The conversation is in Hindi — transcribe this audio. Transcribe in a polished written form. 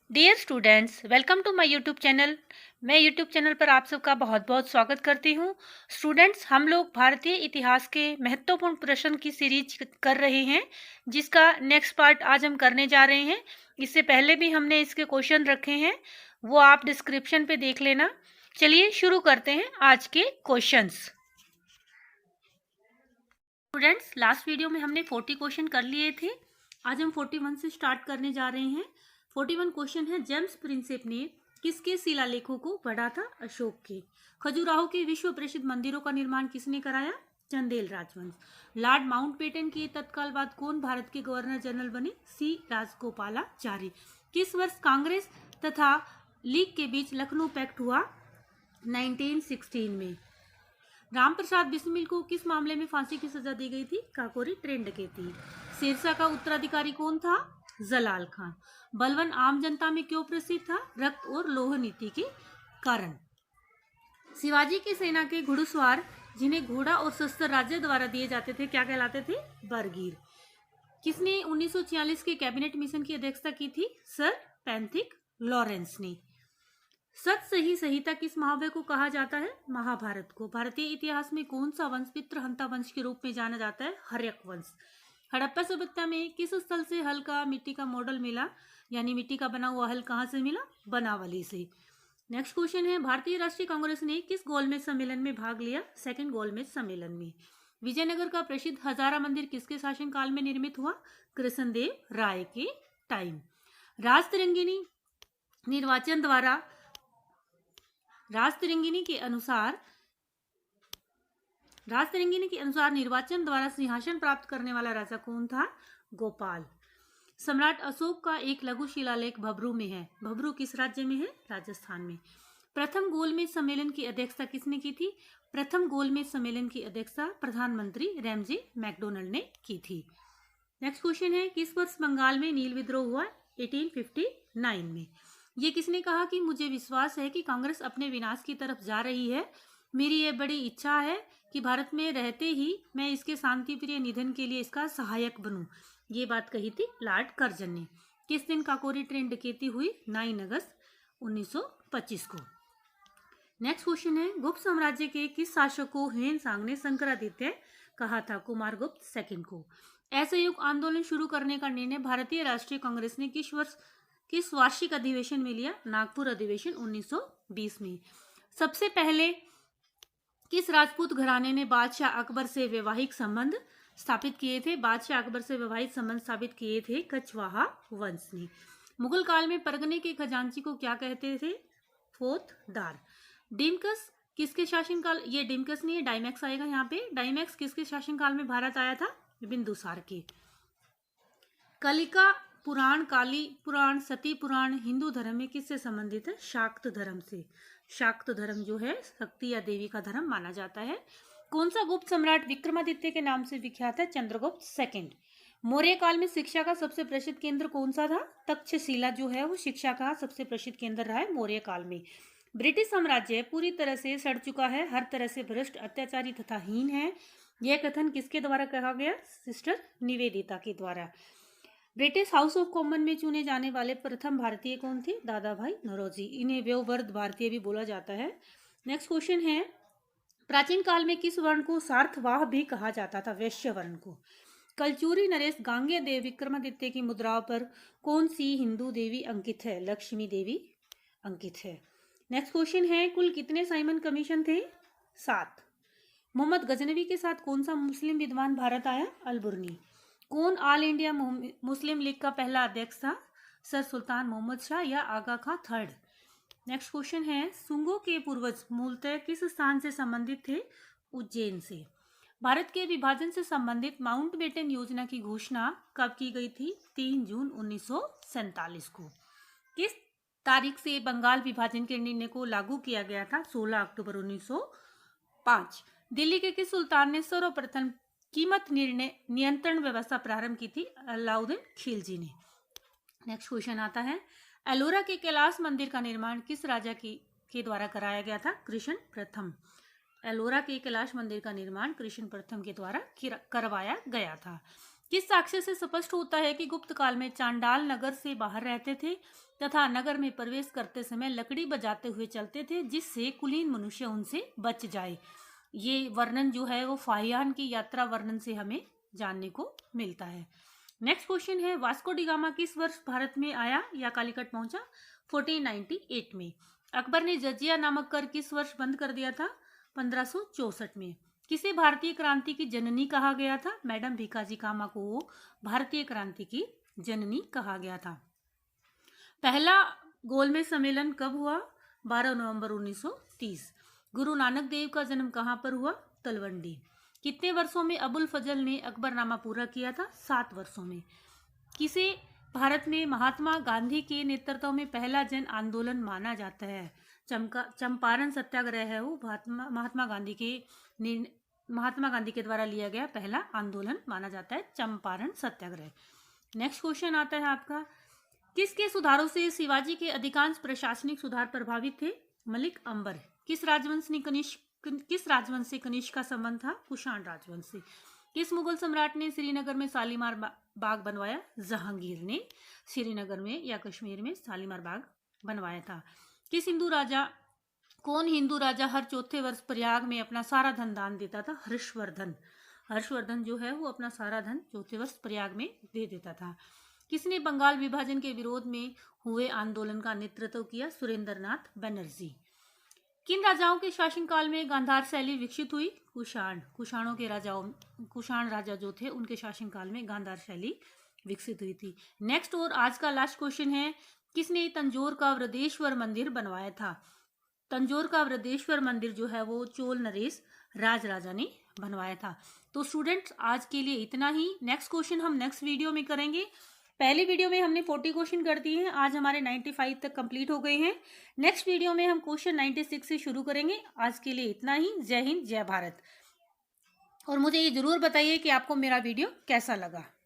Dear students, welcome to my YouTube channel. मैं यूट्यूब चैनल पर आप सबका बहुत बहुत स्वागत करती हूँ। स्टूडेंट्स, हम लोग भारतीय इतिहास के महत्वपूर्ण प्रश्न की सीरीज कर रहे हैं, जिसका नेक्स्ट पार्ट आज हम करने जा रहे हैं। इससे पहले भी हमने इसके क्वेश्चन रखे हैं, वो आप डिस्क्रिप्शन पे देख लेना। चलिए शुरू करते हैं आज के क्वेश्चंस। स्टूडेंट्स, लास्ट वीडियो में हमने 40 क्वेश्चन कर लिए थे। आज हम 41 से स्टार्ट करने जा रहे हैं। 41 क्वेश्चन है, जेम्स प्रिंसेप ने किसके शिलालेखों को पढ़ा था? अशोक के। खजुराहो के विश्व प्रसिद्ध मंदिरों का निर्माण किसने कराया? चंदेल राजवंश। लॉर्ड माउंटबेटन के तत्काल बाद कौन भारत के गवर्नर जनरल बने? सी राजगोपालाचारी। किस वर्ष कांग्रेस तथा लीग के बीच लखनऊ पैक्ट हुआ? 1916 में। रामप्रसाद बिस्मिल को किस मामले में फांसी की सजा दी गई थी? काकोरी ट्रेन डकैती। शेरशाह का उत्तराधिकारी कौन था? जलाल खान। बलवन आम जनता में क्यों प्रसिद्ध था? रक्त और लौह नीति के कारण। शिवाजी की सेना के घुड़सवार जिन्हें घोड़ा और शस्त्र राज्य द्वारा दिए जाते थे, क्या कहलाते थे? बरगीर। किसने 1946 के कैबिनेट मिशन की अध्यक्षता की थी? सर पैंथिक लॉरेंस ने। सत सही संहिता किस महावय को कहा जाता है? महाभारत को। भारतीय इतिहास में कौन सा वंश पितृहंता वंश के रूप में जाना जाता है? हर्यक वंश। हड़प्पा सभ्यता में किस स्थल से हल का मिट्टी का मॉडल मिला, यानी मिट्टी का बना हुआ हल कहाँ से मिला? बनावली से। नेक्स्ट क्वेश्चन है, भारतीय राष्ट्रीय कांग्रेस ने किस गोलमेज सम्मेलन में भाग लिया? सेकंड गोलमेज सम्मेलन में। विजयनगर का प्रसिद्ध हजारा मंदिर किसके शासनकाल में निर्मित हुआ? कृष्णदेव राय के टाइम। राजतरंगिणी निर्वाचन द्वारा राजतरंगिणी के अनुसार निर्वाचन द्वारा सिंहासन प्राप्त करने वाला राजा कौन था? गोपाल। सम्राट अशोक का एक लघु शिलालेख भब्रू में है। भब्रू किस राज्य में है? राजस्थान में। प्रथम गोलमेज सम्मेलन की अध्यक्षता किसने की थी? प्रथम गोलमेज सम्मेलन की अध्यक्षता प्रधानमंत्री रैमजे मैकडोनल्ड ने की थी। नेक्स्ट क्वेश्चन है, किस वर्ष बंगाल में नील विद्रोह हुआ? 1859 में। ये किसने कहा कि मुझे विश्वास है कि कांग्रेस अपने विनाश की तरफ जा रही है। मेरी ये बड़ी इच्छा है कि भारत में रहते ही मैं इसके शांतिप्रिय निधन के लिए इसका सहायक बनूं। ये बात कही थी लॉर्ड कर्जन ने। किस दिन काकोरी ट्रेन डकैती हुई? 9 अगस्त 1925 को। नेक्स्ट क्वेश्चन है, गुप्त साम्राज्य के किस शासक को ह्वेन सांग ने शंकरादित्य कहा था? कुमारगुप्त सेकंड को। असहयोग आंदोलन शुरू करने का निर्णय भारतीय राष्ट्रीय कांग्रेस ने किस वार्षिक अधिवेशन में लिया? नागपुर अधिवेशन 1920 में। सबसे पहले किस राजपूत घराने ने बादशाह अकबर से वैवाहिक संबंध स्थापित किए थे? बादशाह अकबर से वैवाहिक संबंध स्थापित किए थे कछवाहा वंश ने। मुगल काल में परगने के खजांची को क्या कहते थे? फौजदार। डिमकस किसके शासनकाल? ये डिमकस नहीं है, डाइमैक्स आएगा यहाँ पे। डाइमैक्स किसके शासनकाल में भारत आया था? बिंदुसार के। कलिका पुराण, काली पुराण, सती पुराण हिंदू धर्म में किससे संबंधित है? शाक्त धर्म से। शाक्त धर्म जो है शक्ति या देवी का धर्म माना जाता है। कौन सा गुप्त सम्राट विक्रमादित्य के नाम से विख्यात है? चंद्रगुप्त सेकंड। मौर्य काल में शिक्षा का सबसे प्रसिद्ध केंद्र कौन सा था? तक्षशिला जो है वो शिक्षा का सबसे प्रसिद्ध केंद्र रहा है मौर्य काल में। ब्रिटिश साम्राज्य पूरी तरह से सड़ चुका है, हर तरह से भ्रष्ट, अत्याचारी तथा हीन है। यह कथन किसके द्वारा कहा गया? सिस्टर निवेदिता के द्वारा। ब्रिटिश हाउस ऑफ कॉमन में चुने जाने वाले प्रथम भारतीय कौन थे? दादा भाई नौरोजी। इन्हें व्यववर्ध भारतीय भी बोला जाता है। नेक्स्ट क्वेश्चन है, प्राचीन काल में किस वर्ण को सार्थवाह भी कहा जाता था? वैश्य वर्ण को। कलचूरी नरेश गांगेय देव विक्रमादित्य की मुद्राओं पर कौन सी हिंदू देवी अंकित है? लक्ष्मी देवी अंकित है। नेक्स्ट क्वेश्चन है, कुल कितने साइमन कमीशन थे? 7। मोहम्मद गजनवी के साथ कौन सा मुस्लिम विद्वान भारत आया? अलबुर्नी। कौन ऑल इंडिया मुस्लिम लीग का पहला अध्यक्ष था? सर सुल्तान मोहम्मद शाह या आगा खां थर्ड। नेक्स्ट क्वेश्चन है, सुंगों के पूर्वज मूलतः किस स्थान से संबंधित थे? उज्जैन से। भारत के विभाजन से संबंधित माउंटबेटन योजना की घोषणा कब की गई थी? 3 जून 1947 को। किस तारीख से बंगाल विभाजन के निर्णय को लागू किया गया था? 16 अक्टूबर 1905। दिल्ली के किस सुल्तान ने सर्वप्रथम कीमत नियंत्रण व्यवस्था प्रारंभ की थी? अलाउद्दीन खिलजी ने। नेक्स्ट क्वेश्चन आता है, एलोरा के कैलाश मंदिर का निर्माण किस राजा के द्वारा कराया गया था? कृष्ण प्रथम। एलोरा के कैलाश मंदिर का निर्माण कृष्ण प्रथम के द्वारा करवाया गया था। किस साक्ष्य से स्पष्ट होता है कि गुप्त काल में चांडाल नगर से बाहर रहते थे तथा नगर में प्रवेश करते समय लकड़ी बजाते हुए चलते थे, जिससे कुलीन मनुष्य उनसे बच जाए। ये वर्णन जो है वो फाहियान की यात्रा वर्णन से हमें जानने को मिलता है। नेक्स्ट क्वेश्चन है, वास्को डी गामा किस वर्ष भारत में आया या कालीकट पहुंचा? 1498 में। अकबर ने जजिया नामक कर किस वर्ष बंद कर दिया था? 1564 में। किसे भारतीय क्रांति की जननी कहा गया था? मैडम भीकाजी कामा को भारतीय क्रांति की जननी कहा गया था। पहला गोलमेज सम्मेलन कब हुआ? 12 नवंबर 1930। गुरु नानक देव का जन्म कहाँ पर हुआ? तलवंडी। कितने वर्षों में अबुल फजल ने अकबरनामा पूरा किया था? 7 वर्षों में। किसे भारत में महात्मा गांधी के नेतृत्व में पहला जन आंदोलन माना जाता है? चंपारण सत्याग्रह है वो महात्मा गांधी के द्वारा लिया गया पहला आंदोलन माना जाता है, चंपारण सत्याग्रह। नेक्स्ट क्वेश्चन आता है आपका, किसके सुधारों से शिवाजी के अधिकांश प्रशासनिक सुधार प्रभावित थे? मलिक अंबर। किस राजवंश से कनिष्क का संबंध था? कुषाण राजवंश से। किस मुगल सम्राट ने श्रीनगर में शालीमार बाग बनवाया? जहांगीर ने श्रीनगर में या कश्मीर में शालीमार बाग बनवाया था। कौन हिंदू राजा हर चौथे वर्ष प्रयाग में अपना सारा धन दान देता था? हर्षवर्धन जो है वो अपना सारा धन चौथे वर्ष प्रयाग में दे देता था। किसने बंगाल विभाजन के विरोध में हुए आंदोलन का नेतृत्व किया? सुरेंद्रनाथ बनर्जी। किन राजाओं के शासनकाल में गांधार शैली विकसित हुई? कुषाण राजा जो थे उनके शासनकाल में गांधार शैली विकसित हुई थी। नेक्स्ट और आज का लास्ट क्वेश्चन है, किसने तंजौर का वृद्धेश्वर मंदिर बनवाया था? तंजौर का वृद्धेश्वर मंदिर जो है वो चोल नरेश राजा ने बनवाया था। तो स्टूडेंट्स आज के लिए इतना ही। नेक्स्ट क्वेश्चन हम नेक्स्ट वीडियो में करेंगे। पहली वीडियो में हमने 40 क्वेश्चन कर दिए हैं, आज हमारे 95 तक कंप्लीट हो गए हैं। नेक्स्ट वीडियो में हम क्वेश्चन 96 से शुरू करेंगे। आज के लिए इतना ही। जय हिंद, जय भारत। और मुझे ये जरूर बताइए कि आपको मेरा वीडियो कैसा लगा।